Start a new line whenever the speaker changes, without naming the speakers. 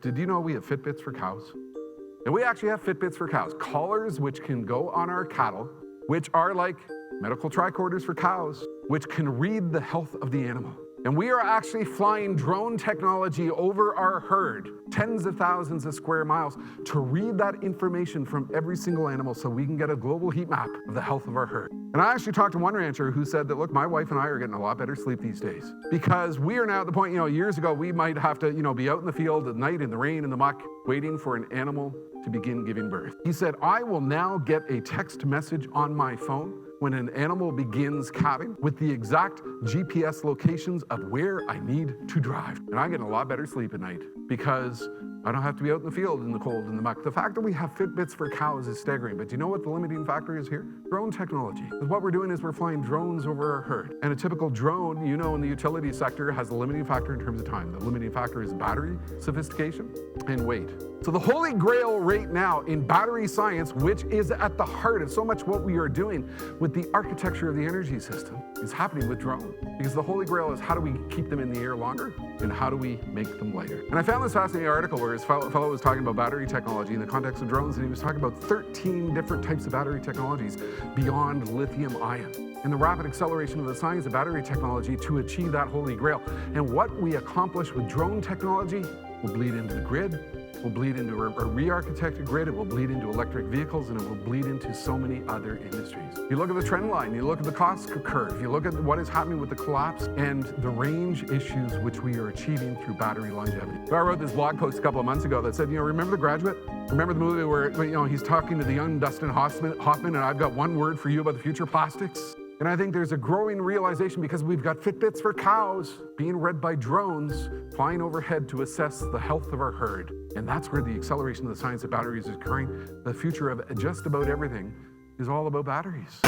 Did you know we have Fitbits for cows? And we actually have Fitbits for cows. Collars which can go on our cattle, which are like medical tricorders for cows, which can read the health of the animal. And we are actually flying drone technology over our herd, tens of thousands of square miles, to read that information from every single animal so we can get a global heat map of the health of our herd. And I actually talked to one rancher who said that, look, my wife and I are getting a lot better sleep these days because we are now at the point, years ago, we might have to, be out in the field at night in the rain, in the muck, waiting for an animal to begin giving birth. He said, I will now get a text message on my phone when an animal begins calving with the exact GPS locations of where I need to drive. And I'm getting a lot better sleep at night because I don't have to be out in the field in the cold and the muck. The fact that we have Fitbits for cows is staggering, but do you know what the limiting factor is here? Drone technology. Because what we're doing is we're flying drones over our herd. And a typical drone, in the utility sector has a limiting factor in terms of time. The limiting factor is battery sophistication and weight. So the holy grail right now in battery science, which is at the heart of so much what we are doing with the architecture of the energy system, is happening with drones. Because the holy grail is how do we keep them in the air longer and how do we make them lighter? And I found this fascinating article where this fellow was talking about battery technology in the context of drones, and he was talking about 13 different types of battery technologies beyond lithium ion and the rapid acceleration of the science of battery technology to achieve that holy grail. And what we accomplish with drone technology will bleed into the grid, will bleed into a re-architected grid, it will bleed into electric vehicles, and it will bleed into so many other industries. You look at the trend line, you look at the cost curve, you look at what is happening with the collapse and the range issues which we are achieving through battery longevity. So I wrote this blog post a couple of months ago that said, remember The Graduate? Remember the movie where he's talking to the young Dustin Hoffman, and I've got one word for you about the future, plastics? And I think there's a growing realization because we've got Fitbits for cows being read by drones flying overhead to assess the health of our herd. And that's where the acceleration of the science of batteries is occurring. The future of just about everything is all about batteries.